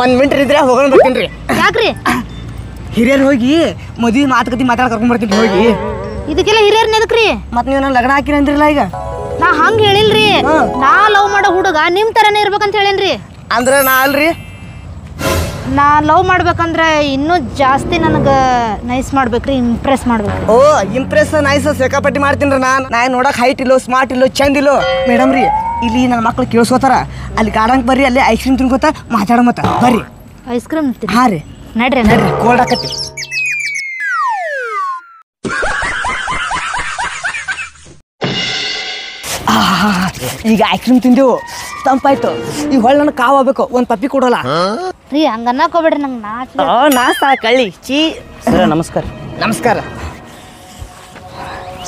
1 minute ಇದ್ರೆ ಹೋಗೋಣ ಬರ್ತೀನಿ. ಯಾಕ್ರಿ? ಹಿರಿಯರು ಹೋಗಿ ಮದುವೆ ಮಾತುಕತೆ ಕರ್ಕೊಂಡ್ ಬರ್ತೀನಿ ಹೋಗಿ. ಇದಕ್ಕೆಲ್ಲ ಹಿರಿಯರ್ನ ಎದಕ್ರಿ? ಮತ್ ನೀವು ನನ್ನ ಲಗ್ನ ಹಾಕಿನ ಅಂದ್ರಲ್ಲ ಈಗ. ನಾ ಹಂಗ ಹೇಳಿಲ್ರಿ, ನಾ ಲವ್ ಮಾಡೋ ಹುಡುಗ ನಿಮ್ ತರನೇ ಇರ್ಬೇಕಂತ ಹೇಳೇನ್ರಿ. ಅಂದ್ರೆ ನಾ ಅಲ್ರಿ, ನಾ ಲವ್ ಮಾಡ್ಬೇಕಂದ್ರೆ ಇನ್ನೂ ಜಾಸ್ತಿ ನನಗ ನೈಸ್ ಮಾಡ್ಬೇಕ್ರಿ, ಇಂಪ್ರೆಸ್ ಮಾಡ್ಬೇಕು. ಓ ಇಂಪ್ರೆಸ್ ನೈಸ್ ಸಿಕ್ಕಾಪಟ್ಟಿ ಮಾಡ್ತೀನಿ ನಾ ನೋಡಕ್ ಹೈಟ್ ಇಲ್ಲೋ ಸ್ಮಾರ್ಟ್ ಇಲ್ಲೋ ಚಂದ ಇಲ್ಲೋ. ಮೇಡಮ್ ರೀ ಇಲ್ಲಿ ನನ್ನ ಮಕ್ಳು ಕೇಳಿಸ್ಕೋತಾರ, ಅಲ್ಲಿ ಗಾರ್ಡನ್ ಬರ್ರಿ, ಅಲ್ಲಿ ಐಸ್ ಕ್ರೀಮ್ ತಿನ್ಕೋತ ಮಾತಾಡ ಮತ್ತ ಬರ್ರಿ. ಐಸ್ ಕ್ರೀಮ್ ಹಾ ರೀ ನಡ್ರಿ ನಡ್ರಿ, ಕೋಲ್ಡ್ ಆಕತಿ. ಈಗ ಐಸ್ ಕ್ರೀಮ್ ತಿಂದೆವು, ತಂಪಾಯ್ತು. ಈಗ ಹೊಳ್ಳಿ ನನಗೆ ಕಾವು ಆಗ್ಬೇಕು, ಒಂದು ಪಪ್ಪಿ ಕೊಡೋಲ್ಲ ರೀ. ಹಂಗ ಅನ್ನಕೋಬೇಡ್ರಿ, ನಂಗೆ ನಾಷ್ಟ ಕಳ್ಳಿ ಚೀ. ಸರ ನಮಸ್ಕಾರ. ನಮಸ್ಕಾರ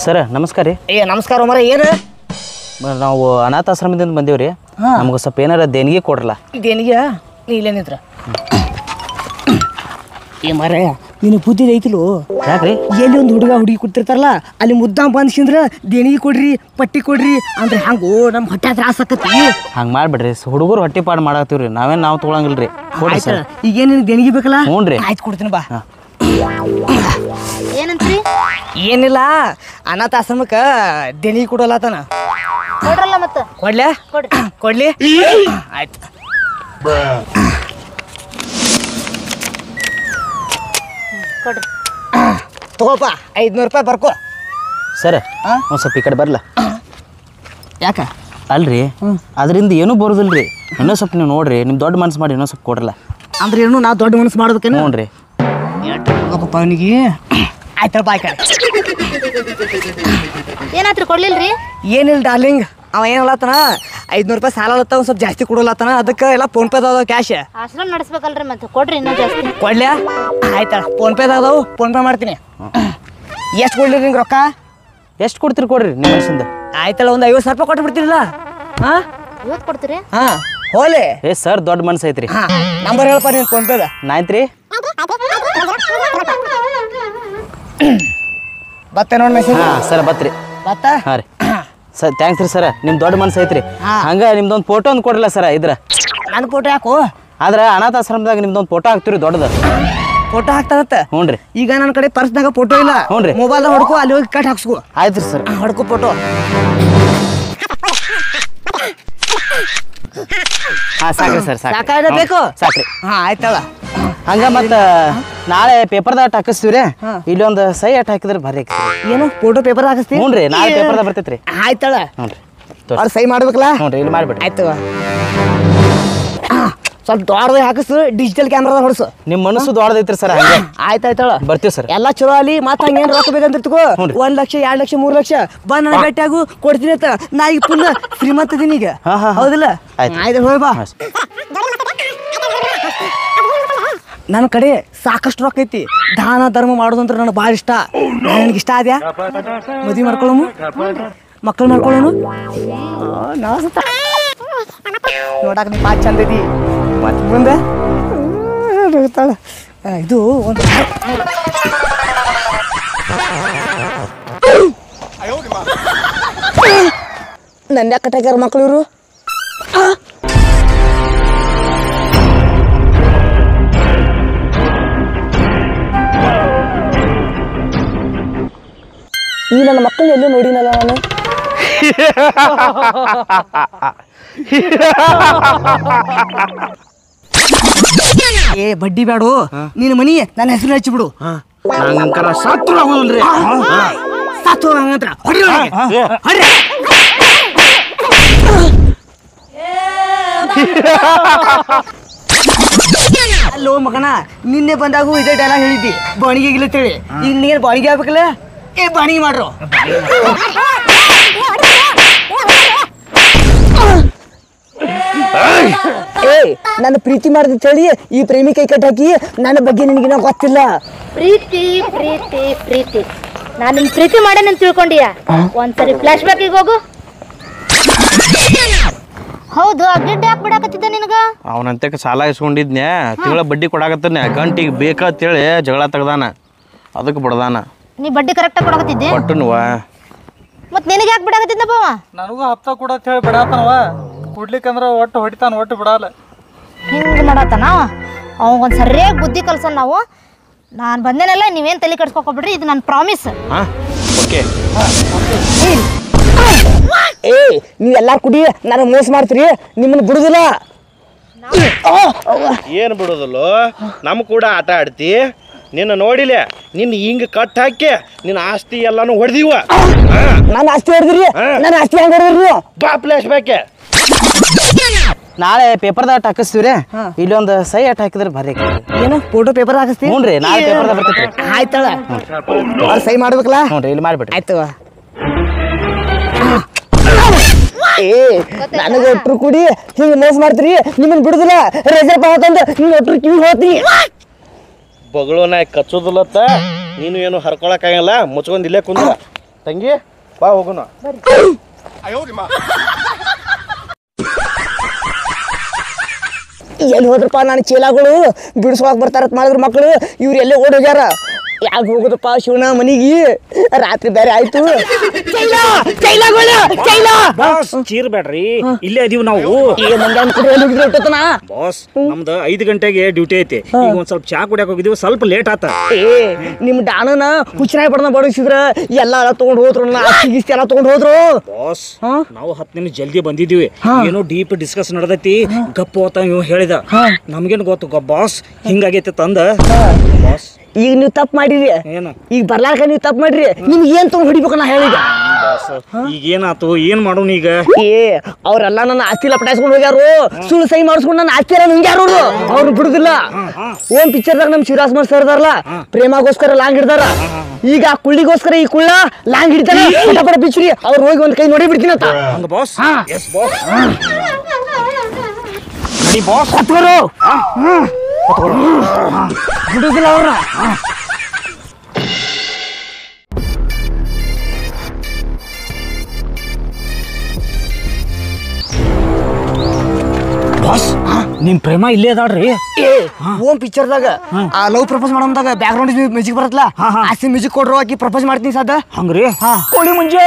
ಸರ ನಮಸ್ಕಾರ ರೀ. ನಮಸ್ಕಾರ ಮರ. ಏನು ನಾವು ಅನಾಥಾಶ್ರಮದಿಂದ ಬಂದೀವ್ರಿ, ನಮ್ಗೆ ಸ್ವಲ್ಪ ಏನಾರ ದೇಣಿಗೆ ಕೊಡ್ರಲ್ಲ. ದೇಣಿಗೆ ನೀ ಇಲ್ಲೇನಿದ್ರ ಮರ ನೀನು ಬುದ್ಧಿ ಐತಿಲು. ಯಾಕ್ರಿ? ಎಲ್ಲಿ ಒಂದು ಹುಡುಗಿ ಕೊಡ್ತಿರ್ತಾರಲ್ಲ, ಅಲ್ಲಿ ಮುದ್ದಾಂ ಬಂದ್ಸಿಂದ್ರ ದೇಣಿಗೆ ಕೊಡ್ರಿ ಪಟ್ಟಿ ಕೊಡ್ರಿ ಅಂದ್ರೆ ಹಂಗು ನಮ್ ಹೊಟ್ಟೆ ತ್ರಾಸ ಆಕತಿ. ಹಂಗೆ ಮಾಡ್ಬಿಡ್ರಿ, ಹುಡುಗರು ಹೊಟ್ಟಿ ಪಾಡು ಮಾಡಾಕ್ತಿವ್ರಿ, ನಾವು ತೊಗೊಳಂಗಿಲ್ರಿ. ಈಗ ನಿನಗೆ ದೇಣಿಗೆ ಬೇಕಲ್ಲ? ಹ್ಞೂ ರೀ. ಆಯ್ತು ಕೊಡ್ತೀನಿ ಬಾ. ಏನಂತ್ರಿ? ಏನಿಲ್ಲ, ಅನಾಥಾಶ್ರಮಕ್ಕೆ ದೇಣಿಗೆ ಕೊಡೋಲ್ಲತನ. ಕೊಡ್ರಲ್ಲ ಮತ್ತ. ಕೊಡ್ಲ್ಯಾ? ಕೊಡ್ಲಿ. ಆಯ್ತು ಕೊಡ್ರಿ. ತಗೋಪ್ಪ 500 ರೂಪಾಯಿ ಬರ್ಕೋ. ಸರ ಒಂದು ಸ್ವಲ್ಪ ಈ ಕಡೆ ಬರಲ್ಲ. ಯಾಕ? ಅಲ್ರಿ ಅದರಿಂದ ಏನೂ ಬರೋದಿಲ್ರಿ, ಇನ್ನೂ ಸ್ವಲ್ಪ ನೀವು ನೋಡ್ರಿ, ನಿಮ್ಮ ದೊಡ್ಡ ಮನಸ್ಸು ಮಾಡಿ ಇನ್ನೂ ಸ್ವಲ್ಪ ಕೊಡ್ರಲ್ಲ. ಅಂದ್ರೆ ಏನು ನಾ ದೊಡ್ಡ ಮನಸ್ಸು ಮಾಡ್ಬೇಕೇನು? ಹ್ಞೂ ರೀ. ಹೋಗಪ್ಪ ಅವನಿಗೆ. ಆಯ್ತಪ್ಪ ಆಯ್ತು. ಏನಾತ್ರಿ ಕೊಡ್ಲಿಲ್ರಿ? ಏನಿಲ್ಲ ಡಾರ್ಲಿಂಗ್, ಅವ ಏನಲ್ಲತ್ತನ 500 ರೂಪಾಯಿ ಸಾಲ ಅಲ್ಲತ್ತ, ಒಂದು ಸ್ವಲ್ಪ ಜಾಸ್ತಿ ಕೊಡೋಲ್ಲತ್ತನ, ಅದಕ್ಕೆ ಎಲ್ಲ ಫೋನ್ಪೇದ ಕ್ಯಾಶ್. ಆಶ್ರಮ ನಡೆಸ್ಬೇಕಲ್ರಿ, ಮತ್ತೆ ಕೊಡ್ರಿ ಇನ್ನೂ ಜಾಸ್ತಿ. ಕೊಡ್ಲ್ಯಾ? ಆಯ್ತಾ, ಫೋನ್ಪೇದ ಅದಾವು, ಫೋನ್ಪೇ ಮಾಡ್ತೀನಿ. ಎಷ್ಟು ಕೊಡ್ಲಿ ನಿಂಗೆ ರೊಕ್ಕ? ಎಷ್ಟು ಕೊಡ್ತೀರಿ ಕೊಡ್ರಿ ನಿಮ್ಮ ಮನಸ್ಸಿಂದ. ಆಯ್ತಲ್ಲ, ಒಂದು 50 ಸಾವಿರ ರೂಪಾಯಿ ಕೊಟ್ಟು ಬಿಡ್ತೀರಲ್ಲ. ಹಾಂ ಇವತ್ತು ಕೊಡ್ತೀರಿ? ಹಾಂ ಹೋಲೆ. ಸರ್ ದೊಡ್ಡ ಮನಸ್ಸು ಐತ್ರಿ. ಹಾಂ ನಂಬರ್ ಹೇಳಪ್ಪ ನೀನು ಫೋನ್ಪೇದ. 9 ರೀ. ಬತ್ತೆ ನೋಡಿ ಮೆಸೇಜ್. ಹಾಂ ಸರ್ ಬತ್ರಿ. ಬತ್ತ? ಹಾಂ ರೀ ಸರ್, ಥ್ಯಾಂಕ್ಸ್ ರೀ ಸರ, ನಿಮ್ಮ ದೊಡ್ಡ ಮನಸ್ಸು ಐತ್ರಿ. ಹಂಗೆ ನಿಮ್ದೊಂದು ಫೋಟೋ ಒಂದು ಕೊಡ್ರಲ್ಲ ಸರ. ಇದ್ರ ನನ್ನ ಫೋಟೋ ಯಾಕೋ? ಆದ್ರೆ ಅನಾಥಾಶ್ರಮದಾಗ ನಿಮ್ದೊಂದು ಫೋಟೋ ಹಾಕ್ತಿರಿ ದೊಡ್ಡದು. ಫೋಟೋ ಹಾಕ್ತಾರತ್ತ? ಹ್ಞೂ ರೀ. ಈಗ ನನ್ನ ಕಡೆ ಪರ್ಸ್ನಾಗ ಫೋಟೋ ಇಲ್ಲ. ಹ್ಞೂ ರೀ. ಮೊಬೈಲ್ದಾಗ ಹೊಡ್ಕೋ, ಅಲ್ಲಿ ಹೋಗಿ ಕಟ್ ಹಾಕ್ಸ್ಕೋ. ಆಯ್ತು ರೀ ಸರ್. ಹೊಡ್ಕೋ ಫೋಟೋ. ಹಾಂ ಸಾಕ್ರಿ ಸರ್, ಸಾಕಾಯ್ದ ಬೇಕು? ಸಾಕ್ರಿ. ಹಾಂ ಆಯ್ತಲ್ಲ. ಹಂಗ ಮತ್ತೆ ನಾಳೆ ಪೇಪರ್ದಾಗ ಹಾಕಿಸ್ತೀವ್ರಿ, ಇಲ್ಲಿ ಒಂದು ಸೈ ಅಟ್ ಹಾಕಿದ್ರೆ ಭಾರಿ ಆಗ್ತದೆ. ಏನು ಫೋಟೋ ಪೇಪರ್ ಹಾಕಿಸ್ತೀವಿ? ಹ್ಞೂ ರೀ, ನಾಳೆ ಪೇಪರ್ದಾಗ ಬರ್ತೈತ್ರಿ. ಆಯ್ತಳ. ಹ್ಞೂ ರೀ, ಅವ್ರು ಸೈ ಮಾಡ್ಬೇಕಲ್ಲ? ಹ್ಞೂ ರೀ, ಇಲ್ಲಿ ಮಾಡಿಬಿಡ್ರಿ. ಆಯ್ತು. ಸ್ವಲ್ಪ ದೊಡ್ಡದಾಗ ಹಾಕಿಸು, ಡಿಜಿಟಲ್ ಕ್ಯಾಮ್ರಾದಾಗ ಹೊಡ್ಸು. ನಿಮ್ಮ ಮನಸ್ಸು ದೊಡ್ಡದೈತ್ರಿ ಸರ್. ಹಂಗೆ ಆಯ್ತಾಯ್ತಳ, ಬರ್ತೀವಿ ಸರ್. ಎಲ್ಲ ಚಲೋ ಅಲ್ಲಿ. ಮತ್ತೆ ಹಂಗೇನು ರೊಕ್ಕ ಬೇಕಂತಿರ್ತೀಕೋ, 1 ಲಕ್ಷ 2 ಲಕ್ಷ 3 ಲಕ್ಷ ಬಂದು ನನ್ನ ಭೇಟಿಯಾಗು, ಕೊಡ್ತೀನಿ ಅಂತ. ನಾ ಈಗ ಫುಲ್ ಶ್ರೀಮಂತ ಇದೀನಿ ಈಗ. ಹೌದಿಲ್ಲ? ಆಯ್ತು ಹೋಯ್ ಬಾ. ನನ್ನ ಕಡೆ ಸಾಕಷ್ಟು ರೊಕ್ಕ ಐತಿ, ದಾನ ಧರ್ಮ ಮಾಡೋದಂದ್ರೆ ನನಗೆ ಭಾಳ ಇಷ್ಟ. ನನಗೆ ಇಷ್ಟ ಆದ್ಯಾ? ಮದುವೆ ಮಾಡ್ಕೊಳ್ಳೋನು, ಮಕ್ಕಳು ಮಾಡ್ಕೊಳ್ಳೋನು. ನೋಡಾಕ ನೀ ಭಾಳ ಚಂದ ಐತಿ. ಮತ್ತೆ ಮುಂದೆ ಇದು ಒಂದು ನನ್ನ ಯಾಕೆ ಕಟ್ಟಾಕ್ಯಾರ ಮಕ್ಳು ಇವರು? ಈ ನನ್ನ ಮಕ್ಕಳನ್ನ ಎಲ್ಲೂ ನೋಡಿನಲ್ಲ ನಾನು. ಏ ಬಡ್ಡಿ ಬ್ಯಾಡು, ನೀನು ಮನಿ ನನ್ನ ಹೆಸರು ಹಚ್ಚಿಬಿಡು. ನಂಗಂಕರ ಸತ್ರು ಆಗೋದಿಲ್ರಿ. ಸತ್ತು ಹಂಗಂತ್ರ ಅಲ್ಲೋ ಮಗನ, ನಿನ್ನೆ ಬಂದಾಗೂ ಇದೇ ಡೈಲಾಗ್ ಹೇಳಿದ್ದಿ, ಬಾಣಿಗೆ ಗಿಲ್ಲತ್ತೇಳಿ. ಈಗ ನೀನು ಬಾಣಿಗೆ ಆಗ್ಬೇಕಲ್ಲ. ಏ ಬಾಣಿಗೆ ಮಾಡ್ರು. ಏ ನನ್ನ ಪ್ರೀತಿ ಮಾಡ್ದ ಹೇಳಿ ಈ ಪ್ರೇಮಿ ಕೈ ಕಟ್ಟಾಕಿ ನನ್ನ ಬಗ್ಗೆ ನಿನಗಿನ ಗೊತ್ತಿಲ್ಲ. ಪ್ರೀತಿ ಪ್ರೀತಿ ಪ್ರೀತಿ, ನಾನು ನಿನ್ ಪ್ರೀತಿ ಮಾಡೇನಂತ ತಿಳ್ಕೊಂಡಿಯಾ? ಒಂದ್ಸರಿ ಫ್ಲಾಶ್ ಬ್ಯಾಕಿಗೆ ಹೋಗು. ಹೌದು, ಗಿಡ್ಡ ಯಾಕೆ ಬಿಡಾಕತ್ತಿದ್ದ ನಿನಗ? ಅವನಂತೆ ಸಾಲ ಇಸ್ಕೊಂಡಿದ್ನ್ಯಾ, ತಿಂಗಳ ಬಡ್ಡಿ ಕೊಡಾಕತ್ತಾನೆ. ಗಂಟಿಗೆ ಬೇಕಂತೇಳಿ ಜಗಳ ತೆಗ್ದಾನ, ಅದಕ್ಕೆ ಬಿಡ್ದಾನ. ನೀ ಬಡ್ಡಿ ಕರೆಕ್ಟಾಗಿ ಕೊಡಾಕತ್ತಿದ್ದೆ? ಕೊಟ್ಟನುವ. ಮತ್ತೆ ನಿನಗೆ ಯಾಕೆ ಬಿಡಾಕತ್ತಿದ್ದಪ್ಪ? ನನಗೂ ಹಪ್ತ ಕೂಡ ಅಂತ ಹೇಳಿ ಬಿಡಾತನವ. ಕುಡ್ಲಿಕ್ಕಂದ್ರ ಒಟ್ಟು ಹೊಡಿತಾನ, ಒಟ್ಟು ಬಿಡಲ್ಲ. ಹಿಂಗೆ ಮಾಡತ್ತಾನ ಅವಂಗೊಂದು ಸರಿಯಾಗಿ ಬುದ್ಧಿ ಕಲ್ಸೋಣ ನಾವು. ನಾನು ಬಂದೇನಲ್ಲ, ನೀವೇನು ತಲೆ ಕೆಡ್ಸ್ಕೊಬಿಡ್ರಿ, ಇದು ನನ್ನ ಪ್ರಾಮಿಸ್. ಹಾಂ ಓಕೆ. ಏ ನೀವು ಎಲ್ಲಾರು ಕುಡಿ, ನನಗೆ ಮೋಸ ಮಾಡ್ತೀರಿ, ನಿಮ್ಮನ್ನು ಬಿಡುದಿಲ್ಲ. ಏನು ಬಿಡೋದಲ್ಲೋ, ನಮ್ಮ ಕೂಡ ಆಟ ಆಡ್ತಿ. ನಿನ್ನ ನೋಡಿಲೆ, ನಿನ್ನ ಹಿಂಗೆ ಕಟ್ ಹಾಕಿ ನಿನ್ನ ಆಸ್ತಿ ಎಲ್ಲಾನು ಹೊಡೆದಿವ. ನಾನು ಆಸ್ತಿ ಹೊಡೆದ್ರಿ, ನಾನು ಆಸ್ತಿ ಹೆಂಗೆ ಹೊಡೆದ್ರಿ? ಬಾ ಫ್ಲಾಶ್ ಬ್ಯಾಕೆ. ನಾಳೆ ಪೇಪರ್ದಾಗ ಹಾಕಿಸ್ತೀವ್ರಿ, ಇಲ್ಲಿ ಒಂದು ಸೈ ಅಟ್ ಹಾಕಿದ್ರೆ ಭಾರಿ ಏನು ಫೋಟೋ ಪೇಪರ್ ಹಾಕಿಸ್ತಿ? ಹ್ಞೂ ರೀ, ನಾಳೆ ಪೇಪರ್ದಾಗ ಬರ್ತೈತ್ರಿ. ಆಯ್ತಳ ಅವ್ರು ಸೈ ಮಾಡ್ಬೇಕಲ್ಲ? ಹ್ಞೂ ರೀ, ಇಲ್ಲಿ ಮಾಡಿಬಿಡ್ರಿ. ಆಯ್ತು. ಏ ನನಗೆ ಒಟ್ರು ಕುಡಿ ಹಿಂಗೆ ಮೋಸ ಮಾಡ್ತೀರಿ, ನಿಮ್ಮನ್ನ ಬಿಡುದಿಲ್ಲ. ರೆಜರ್ಪ್ ಆಗತ್ತಂದ ನಿನ್ನ ಒಟ್ರು ಕಿವಿ ಹೋಗ್ತೀನಿ. ಬಗಳೋನ ಕಚ್ಚೋದಿಲ್ಲತ್ತ, ನೀನು ಏನು ಹರ್ಕೊಳಕ್ಕಾಗಲ್ಲ. ಮುಚ್ಕೊಂಡು ಇಲ್ಲೇ ಕುಂದ್ರ ತಂಗಿ, ಬಾ ಹೋಗೋಣ. ಎಲ್ಲಿ ಹೋದ್ರಪ್ಪ ನಾನು ಚೀಲಗಳು ಬಿಡಿಸ್ಕೊಳಕ್ ಬರ್ತಾರತ್ ಮಾಡಿದ್ರು ಮಕ್ಕಳು. ಇವ್ರು ಎಲ್ಲೇ ಓಡ್ ಹೋಗ್ಯಾರ. ಯಾಕೆ ಹೋಗುದಪ್ಪ ಶಿವನ ಮನಿಗೆ? ರಾತ್ರಿ ಬೇರೆ ಆಯ್ತು. ಚೀರ್ ಬೇಡ್ರಿ, ಇಲ್ಲೇ ಅದೀವಿ ನಾವು. ಬಾಸ್, ನಮ್ದು 5 ಗಂಟೆಗೆ ಡ್ಯೂಟಿ ಐತಿ. ಈಗ ಒಂದ್ ಸ್ವಲ್ಪ ಚಾ ಕುಡಿಯಕ್ ಹೋಗಿದೀವಿ, ಸ್ವಲ್ಪ ಲೇಟ್ ಆತ. ಏ ನಿಮ್ ಡಾನನ ಹುಚ್ಚನಾಗಿ ಬಡನ ಬಡಿಸಿದ್ರ ಎಲ್ಲ ತಗೊಂಡ್ ಹೋದ್ರು, ಗಿಸ್ತಿ ಎಲ್ಲ ತಗೊಂಡ್ ಹೋದ್ರು. ಬಾಸ್, ನಾವು 10 ನಿಮಿಷ ಜಲ್ದಿ ಬಂದಿದೀವಿ. ಏನೋ ಡೀಪ್ ಡಿಸ್ಕಸ್ ನಡೆದೈತಿ. ಗಪ್ಪ ಅಂತ ಇವ್ ಹೇಳಿದ, ನಮ್ಗೇನ್ ಗೊತ್ತು ಬಾಸ್, ಹಿಂಗಾಗೈತಿ ತಂದ. ಬಾಸ್ ಈಗ ನೀವು ತಪ್ಪು ಮಾಡಿರಿ, ಏನ ಈಗ ಬರ್ಲಾಕ ನೀವು ತಪ್ಪು ಮಾಡ್ರಿ. ನಿಮ್ಗೆ ಏನ್ ತಗೊಂಡ್ ಹೊಡಿಬೇಕು ನಾ ಹೇಳಿದ. ಈಗ ಏನಾತು, ಏನ್ ಮಾಡೋಣ ಈಗ? ಏ ಅವ್ರೆಲ್ಲ ನನ್ನ ಆಸ್ತಿ ಎಲ್ಲ ಪಟಾಯಿಸ್ಕೊಂಡು ಹೋಗ್ಯಾರು. ಸುಳ್ಳು ಸೈ ಮಾಡಿಸ್ಕೊಂಡು ನನ್ನ ಆಸ್ತಿ ಎಲ್ಲ ನುಂಗ್ಯಾರು. ಅವ್ರು ಬಿಡುದಿಲ್ಲ. ಓನ್ ಪಿಕ್ಚರ್ದಾಗ ನಮ್ ಶಿವರಾಜ್ಕುಮಾರ್ ಸರ್ ಇದಾರಲ್ಲ, ಪ್ರೇಮಗೋಸ್ಕರ ಲಾಂಗ್ ಹಿಡ್ದಾರ. ಈಗ ಆ ಕುಳ್ಳಿಗೋಸ್ಕರ ಈ ಕುಳ್ಳ ಲಾಂಗ್ ಹಿಡಿತಾರ. ಪಟ ಬಿಚ್ಚ್ರಿ, ಅವ್ರು ಹೋಗಿ ಒಂದ್ ಕೈ ನೋಡಿ ಬಿಡ್ತೀನಿ ಅಂತ. ಬಾಸ್, ಎಸ್ ಬಾಸ್, ನಡಿ ಬಾಸ್. ಹತ್ವರು ಬಿಡುದಿಲ್ಲ ಅವ್ರ. ಬಾಸ್, ನಿಮ್ ಪ್ರೇಮ ಇಲ್ಲೇ ಅದಾಳ್ರಿ. ಓಮ್ ಪಿಕ್ಚರ್ದಾಗ ಆ ಲವ್ ಪ್ರಪೋಸ್ ಮಾಡೋದಾಗ ಬ್ಯಾಕ್ ಗ್ರೌಂಡ್ ಮ್ಯೂಸಿಕ್ ಬರತ್ತಲ್ಲ, ಆಸ್ತಿ ಮ್ಯೂಸಿಕ್ ಕೊಡ್ರು ಆಕಿ ಪ್ರಪೋಸ್ ಮಾಡ್ತೀನಿ ಸಾದ. ಹಂಗ್ರಿ? ಕೋಳಿ ಮುಂಜೆ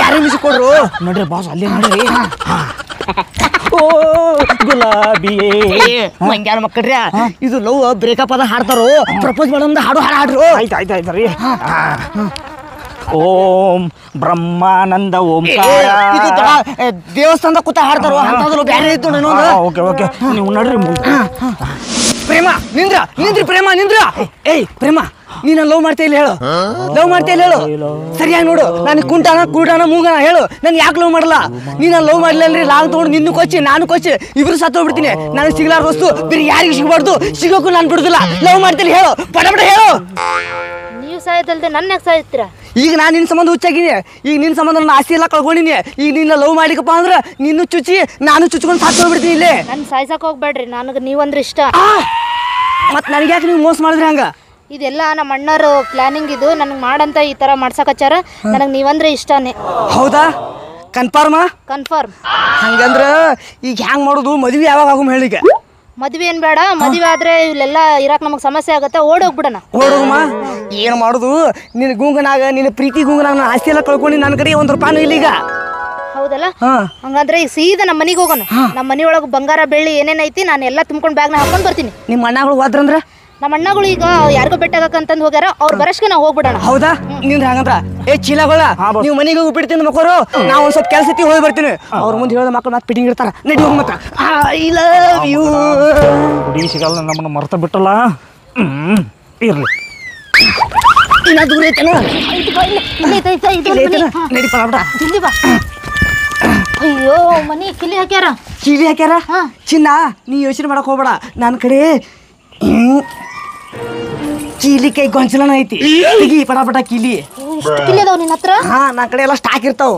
ಯಾರು ಮ್ಯೂಸಿಕ್ ಕೊಡ್ರು? ನೋಡ್ರಿ ಬಾಸ್, ಅಲ್ಲೇ ನೋಡ್ರಿ. ಓ ಗುಲಾಬಿಯೇ ಮಂಗ್ಯಾನ ಮಕ್ಕಳ್ರಿ, ಇದು ಲವ್ ಬ್ರೇಕಪ್ ಅದ ಹಾಡ್ತಾರೋ, ಪ್ರಪೋಸ್ ಮಾಡೋದ ಹಾಡು ಹಾಡ್ರು. ಆಯ್ತು ಆಯ್ತು ಆಯ್ತು ರೀ. ಓಂ ಬ್ರಹ್ಮಾನಂದ ಓಂಕಾರ. ದೇವಸ್ಥಾನದ ಕೂತ ಹಾಡ್ತಾರೋ ಅಂತಂದ್ರು ಬೇರೆ ಇತ್ತು. ಓಕೆ ಓಕೆ, ನೀವು ನೋಡ್ರಿ ಮುಂದೆ. ಪ್ರೇಮ ನಿಂದ್ರ ನಿಂದ್ರಿ, ಪ್ರೇಮ ನಿಂದ್ರ. ಏಯ್ ಪ್ರೇಮ, ನೀನ ಲವ್ ಮಾಡ್ತಾ ಇಲ್ಲ ಹೇಳು, ಲವ್ ಮಾಡ್ತಾ ಇಲ್ಲ ಹೇಳು. ಸರಿಯಾಗಿ ನೋಡು, ನಾನು ಕುಂಟಾನ ಕೂಟಾನ ಮೂಗನ ಹೇಳು, ನಾನು ಯಾಕೆ ಲವ್ ಮಾಡಲ್ಲ? ನೀನ ಲವ್ ಮಾಡ್ಲಿಲ್ರಿ, ಲಾಂಗ್ ತಗೊಂಡು ನಿನ್ನ ಕೊಚ್ಚಿ ನಾನು ಕೊಚ್ಚಿ ಇಬ್ರು ಸತ್ತೋಗ್ಬಿಡ್ತೀನಿ. ನನಗೆ ಸಿಗ್ಲಾರ ವಸ್ತು ಬೇರೆ ಯಾರಿಗೂ ಸಿಗಬಾರ್ದು, ಸಿಗೋಕ್ಕೂ ನಾನು ಬಿಡುದಿಲ್ಲ. ಲವ್ ಮಾಡ್ತೀನಿ ಹೇಳು, ಪಟ ಹೇಳು. ನೀವು ಸಾಯೋದಲ್ದೆ ನನ್ನ ಯಾಕೆ ಸಾಯ್ತೀರಾ? ಈಗ ನಾನು ನಿನ್ನ ಸಂಬಂಧ ಹುಚ್ಚಾಗಿನಿ. ಈಗ ನಿನ್ನ ಸಂಬಂಧ ನನ್ನ ಆಸ್ತಿ ಎಲ್ಲ ಕಳ್ಕೊಂಡಿನಿ. ಈಗ ನಿನ್ನ ಲವ್ ಮಾಡಿಕಪ್ಪ ಅಂದ್ರೆ ನಿನ್ನೂ ಚುಚ್ಚಿ ನಾನು ಚುಚ್ಕೊಂಡು ಸತ್ತೋಗ್ಬಿಡ್ತೀನಿ ಇಲ್ಲೇ. ನನ್ನ ಸಾಯ್ಸಕ್ಕೆ ಹೋಗ್ಬೇಡ್ರಿ, ನನಗೆ ನೀವಂದ್ರೆ ಇಷ್ಟ. ಮತ್ತು ನನಗೆ ಯಾಕೆ ನೀವು ಮೋಸ ಮಾಡಿದ್ರಿ ಹಂಗ? ಇದೆಲ್ಲ ನಮ್ಮ ಅಣ್ಣರು ಪ್ಲಾನಿಂಗ್. ಇದು ನನಗೆ ಮಾಡಂತ ಈ ಥರ ಮಾಡ್ಸಕಚ್ಚಾರ. ನನಗೆ ನೀವಂದ್ರೆ ಇಷ್ಟನೇ. ಹೌದಾ? ಕನ್ಫರ್ಮ? ಕನ್ಫರ್ಮ್. ಹಂಗಂದ್ರೆ ಈಗ ಹ್ಯಾಂಗೆ ಮಾಡೋದು? ಮದುವೆ ಯಾವಾಗ ಆಗು ಹೇಳಿಗೆ? ಮದುವೆ ಏನು ಬೇಡ, ಮದುವೆ ಆದರೆ ಇಲ್ಲೆಲ್ಲ ಇರಕ್ಕೆ ನಮಗೆ ಸಮಸ್ಯೆ ಆಗುತ್ತೆ. ಓಡೋಗ್ಬಿಡೋಣ. ಓಡೋಗಮ್ಮ. ಏನು ಮಾಡೋದು? ನಿನ್ನ ಗುಂಗನಾಗ, ನಿನ್ನ ಪ್ರೀತಿ ಗುಂಗನಾಗ ನಾನು ಆಸ್ತಿ ಎಲ್ಲ ಕಳ್ಕೊಂಡು ನನ್ನ ಕಡೆ ₹1 ಇಲ್ಲ ಈಗ. ಹೌದಲ್ಲ? ಹಂಗಂದ್ರೆ ಈಗ ಸೀದಾ ನಮ್ಮ ಮನೆಗೆ ಹೋಗೋಣ. ನಮ್ಮ ಮನೆಯೊಳಗೆ ಬಂಗಾರ ಬೆಳ್ಳಿ ಏನೇನೈತಿ ನಾನು ಎಲ್ಲ ತುಂಬ್ಕೊಂಡು ಬ್ಯಾಗ್ನ ಹಾಕೊಂಡು ಬರ್ತೀನಿ. ನಿಮ್ಮ ಅಣ್ಣಗಳು ಹೋದ್ರಂದ್ರೆ? ನಮ್ಮ ಅಣ್ಣಗಳು ಈಗ ಯಾರಿಗೋ ಬೆಟ್ಟಾಗಕ್ಕಂತಂದು ಹೋಗ್ಯಾರ, ಅವ್ರ ಬರಷ್ಗೆ ನಾವು ಹೋಗ್ಬಿಡೋಣ. ಹೌದಾ? ನಿಂದ್ರ ಹಂಗಂದ್ರ ಏ ಚೀಲಗಳ ನೀವು ಮನೆಗೆ ಹೋಗಿ ಬಿಡ್ತೀನಿ ಮಕ್ಕಳು. ನಾವು ಒಂದು ಸ್ವಲ್ಪ ಕೆಲಸ ಹೋಗಿ ಬರ್ತೀನಿ. ಅವ್ರ ಮುಂದೆ ಹೇಳಿದ ಮಕ್ಕಳು ಮತ್ತೆ ಫಿಟ್ಟಿಂಗ್ ಇರ್ತಾರ. ನಡಿ ಹೋಗಿ ಮತ್ತೆ. I love you. ಹುಡುಗಿ ಸಿಗಲ್ಲ, ನಮ್ಮನ್ನ ಮರ್ತ ಬಿಟ್ಟಲ್ಲ. ಇರ್ಲಿ, ಇನ್ನ ದೂರ ಐತೇನ? ನಡಿ ಪಡ. ಜಲ್ದಿ ಬಾ. ಅಯ್ಯೋ, ಮನಿ ಕಿಲಿ ಹಾಕ್ಯಾರ. ಕೀಲಿ ಹಾಕ್ಯಾರ? ಚಿನ್ನ ನೀ ಯೋಚನೆ ಮಾಡಕ್ ಹೋಗ್ಬೇಡ. ನನ್ನ ಕಡೆ ಕೀಲಿ ಕೈ ಗೊಂಚಲನ ಐತಿ. ತೆಗಿ ಪಟ ಕೀಲಿ. ಎಷ್ಟು ಕಿಲಿ ಅದಾವ ನಿನ್ನ ಹತ್ರ? ನನ್ನ ಕಡೆ ಎಲ್ಲ ಸ್ಟಾಕ್ ಇರ್ತಾವ.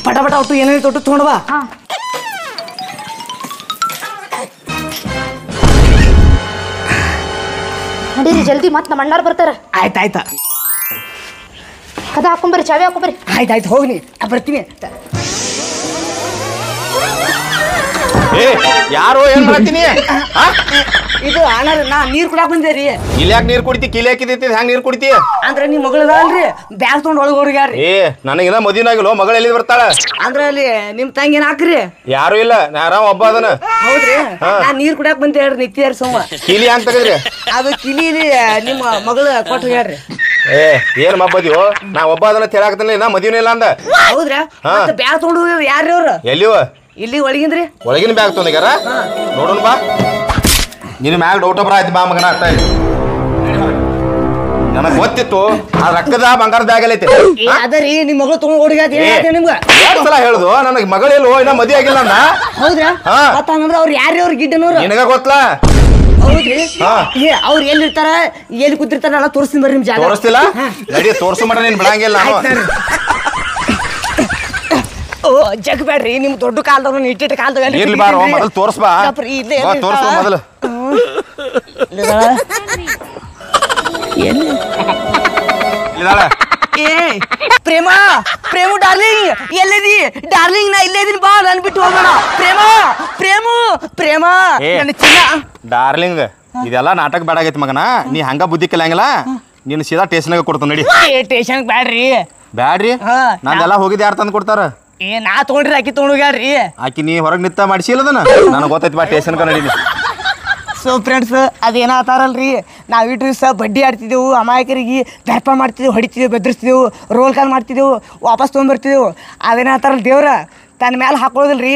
ಪಟ ಒಟ್ಟು ಏನೇನು ತೊಟ್ಟು ತಗೊಂಡ್ ಬಾ. ನಡೀರಿ ಜಲ್ದಿ, ಮತ್ತೆ ನಮ್ಮ ಅಣ್ಣಾರು ಬರ್ತಾರ. ಆಯ್ತಾಯ್ತಾ. ಕದ ಹಾಕೊಂಬರ್ರಿ, ಚಾವಿ ಹಾಕೊಂಬರ್ರಿ. ಆಯ್ತಾಯ್ತು, ಹೋಗ್ನಿ, ಬರ್ತೀನಿ. ಏ ಯಾರು ಏನ್ ಮಾಡ್ತೀನಿ ಇದು ಅಣ್ಣ ನಾ ನೀರ್ ಕುಡಾಕ್ ಬಂದೇರಿ. ಇಲ್ಲಿ ಯಾಕೆ ನೀರ್ ಕುಡಿತಿ ಕಿಲಿ ಹಾಕಿದೈತಿ ಹೆಂಗ್ ನೀರ್ ಕುಡಿತಿ ಅಂದ್ರೆ ನಿಮ್ ಮಗಳದ ಅಲ್ರಿ ಬ್ಯಾಗ್ ತಗೊಂಡ್ ಒಳಗ್ ಹೋಗ್ಯಾರ್ರಿ. ಏ ನನಗಿನ ಮದುವಿನಾಗಿಲ್ಲ ಮಗಳು ಎಲ್ಲಿ ಬರ್ತಾಳ ಅಂದ್ರ ಅಲ್ಲಿ ನಿಮ್ ತಂಗಿ ಏನ್ ಹಾಕ್ರಿ? ಯಾರು ಇಲ್ಲ ನಾ ಆರಾಮ್ ಒಬ್ಬ ಅದನ. ಹೌದ್ರಿ ನಾ ನೀರ್ ಕುಡಾಕ್ ಬಂದೆ ಹೇಳ್ರಿ ನಿತ್ಯಾರ ಸೋಮ. ಕಿಲಿ ಹಂಗ್ ತೆಗದ್ರಿ ಅದು ಕಿಲಿಲಿ ನಿಮ್ಮ ಮಗಳು ಕೊಟ್ಟು ಹೋಗ್ಯಾರ್ರಿ. ಏ ಏನ್ ಮಬ್ಬದಿಯೋ ನಾ ಒಬ್ಬ ಅದನ್ನ ಹೇಳಾಕತ್ತಲ್ಲ ನಾ ಮದುವಿನ ಇಲ್ಲ ಅಂದ. ಹೌದ್ರಾ ಮತ್ತೆ ಬ್ಯಾಗ್ ತಗೊಂಡು ಹೋಗ್ಯಾರ ಯಾರ್ರಿ ಅವ್ರು? ಎಲ್ಲಿವ ಇಲ್ಲಿ ಒಳಗಿಂದ್ರಿ ಒಳಗಿನ ಬ್ಯಾಗ್ ತೊಂದಿಗಾರ ನೋಡೋಣ ಬಾ. ನಿನ್ನ ಮ್ಯಾಗ ಡೌಟ್ ಬರ ಆಯ್ತು ಬಾ ಮಗನ ಅರ್ಥ ಇಲ್ಲ ನನಗೆ ಗೊತ್ತಿತ್ತು ಆ ರೊಕ್ಕದ ಬಂಗಾರದ ಬ್ಯಾಗ್ ಎಲ್ಲೈತಿ. ಅದರಿ ನಿಮ್ ಮಗಳು ತಗೊಂಡ್ ಹೋಗ್ಯಾರ ನಿಮ್ಗ ಎರಡು ಸಲ ಹೇಳುದು ನನಗೆ ಮಗಳೆಲ್ಲೋ ಇನ್ನ ಮದುವೆ ಆಗಿಲ್ಲ ಅಂದ. ಹೌದ್ರಾ ಮತ್ತ ಹಂಗಂದ್ರ ಅವ್ರು ಯಾರ್ರಿ ಅವ್ರ ಗಿಡ್ಡನವ್ರು? ನಿನಗ ಗೊತ್ತಲ್ಲ. ಹೌದ್ರಿ ಏ ಅವ್ರು ಎಲ್ಲಿರ್ತಾರ ಎಲ್ಲಿ ಕೂತಿರ್ತಾರ ಎಲ್ಲ ತೋರಿಸ್ತೀನಿ ಬರ್ರಿ ನಿಮ್ ಜಾಗ. ತೋರಿಸ್ತಿಲ್ಲ ನಡಿ ತೋರ್ಸು ಮಟ ನೀನ್ ಬಿಡಂಗಿಲ್ಲ ನಾನು. ಓ ಜಗ್ ಬೇಡ್ರಿ ನಿಮ್ ದೊಡ್ಡ ಕಾಲದವ್ರು ಇಟ್ಟಿಟ್ಟ ಕಾಲದಾಗ ಇರ್ಲಿ ಬಾರೋ ಮೊದಲು ತೋರ್ಸ್ಬಾ ತೋರ್ಸು ಮೊದಲು. ಇದಾಳ ಏ ಪ್ರೇಮ ಪ್ರೇಮು ಡಾರ್ಲಿಂಗ್ ಎಲ್ಲಿದಿ? ಡಾರ್ಲಿಂಗ್ ನಾ ಇಲ್ಲೇ ಇದೀನಿ ಬಾ ನನ್ ಬಿಟ್ಟು ಹೋಗೋಣ. ಪ್ರೇಮ ಪ್ರೇಮು ಪ್ರೇಮ ನನ್ನ ಚಿನ್ನ. ಡಾರ್ಲಿಂಗ್ ಇದೆಲ್ಲ ನಾಟಕ ಬೇಡ ಆಗೈತಿ ಮಗನ. ನೀ ಹಂಗ ಬುದ್ಧಿ ಕಲಿಯಂಗಿಲ್ಲ ನೀನು ಸೀದಾ ಟೇಷನ್ಗೆ ಕೊಡ್ತಾನ ನಡಿ. ಟೇಷನ್ ಬ್ಯಾಡ್ರಿ ಬ್ಯಾಡ್ರಿ ನಂದೆಲ್ಲ ಹೋಗಿದ್ದು ಯಾರು ತಂದು ಕೊಡ್ತಾರ? ಏ ನಾ ತಗೊಂಡ್ರಿ ಆಕಿ ತಗೊಂಡ್ ಹೋಗ್ಯಾರ್ರಿ. ಆಕಿ ನೀ ಹೊರಗೆ ನಿತ್ತ ಮಾಡಿಸಿಲ್ಲದನ ನನಗೆ ಗೊತ್ತೈತಿ ಬಾ ಟೇಷನ್ಗೆ ನಡೀನಿ. ಸೊ ಫ್ರೆಂಡ್ಸ್ ಅದೇನಾತಾರಲ್ರಿ ನಾವು ಇಟ್ಟು ದಿವಸ ಬಡ್ಡಿ ಆಡ್ತಿದ್ದೆವು, ಅಮಾಯಕರಿಗೆ ದರ್ಪ ಮಾಡ್ತಿದ್ದೆವು, ಹೊಡಿತಿದ್ದೆವು, ಬೆದರಿಸ್ತಿದ್ದೆವು, ರೋಲ್ ಕಾಲ್ ಮಾಡ್ತಿದ್ದೆವು, ವಾಪಸ್ ತೊಗೊಂಬರ್ತಿದ್ದೆವು. ಅದೇನಾತಾರಲ್ಲ ದೇವ್ರ ತನ್ನ ಮೇಲೆ ಹಾಕೊಳ್ಳೋದಿಲ್ರಿ,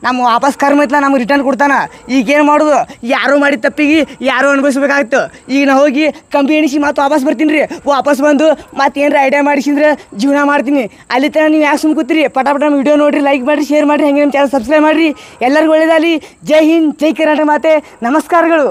ನಮ್ಮ ವಾಪಸ್ ಕರ್ಮ ಐತ್ಲ ನಮ್ಗೆ ರಿಟರ್ನ್ ಕೊಡ್ತಾನ. ಈಗೇನು ಮಾಡೋದು? ಯಾರೋ ಮಾಡಿದ ತಪ್ಪಿಗೆ ಯಾರೋ ಅನುಭವಿಸ್ಬೇಕಾಗಿತ್ತು. ಈಗ ನಾ ಹೋಗಿ ಕಂಬಿ ಎಣಿಸಿ ಮತ್ತೆ ವಾಪಸ್ ಬರ್ತೀನಿ ರೀ. ವಾಪಸ್ ಬಂದು ಮತ್ತೆ ಏನಾರ ಐಡಿಯಾ ಮಾಡಿಸಿದ್ರೆ ಜೀವನ ಮಾಡ್ತೀನಿ. ಅಲ್ಲಿ ತನಕ ನೀವು ಯಾಕೆ ಸುಮ್ಮ ಕೂತೀರಿ? ಪಟ ವಿಡಿಯೋ ನೋಡಿರಿ, ಲೈಕ್ ಮಾಡಿರಿ, ಶೇರ್ ಮಾಡಿರಿ, ಹಂಗೆ ನಮ್ಮ ಚಾನಲ್ ಸಬ್ಸ್ಕ್ರೈಬ್ ಮಾಡಿರಿ. ಎಲ್ಲರಿಗೂ ಒಳ್ಳೇದಾಗಲಿ. ಜೈ ಹಿಂದ್, ಜೈ ಕರ್ನಾಟಕ ಮಾತೆ, ನಮಸ್ಕಾರಗಳು.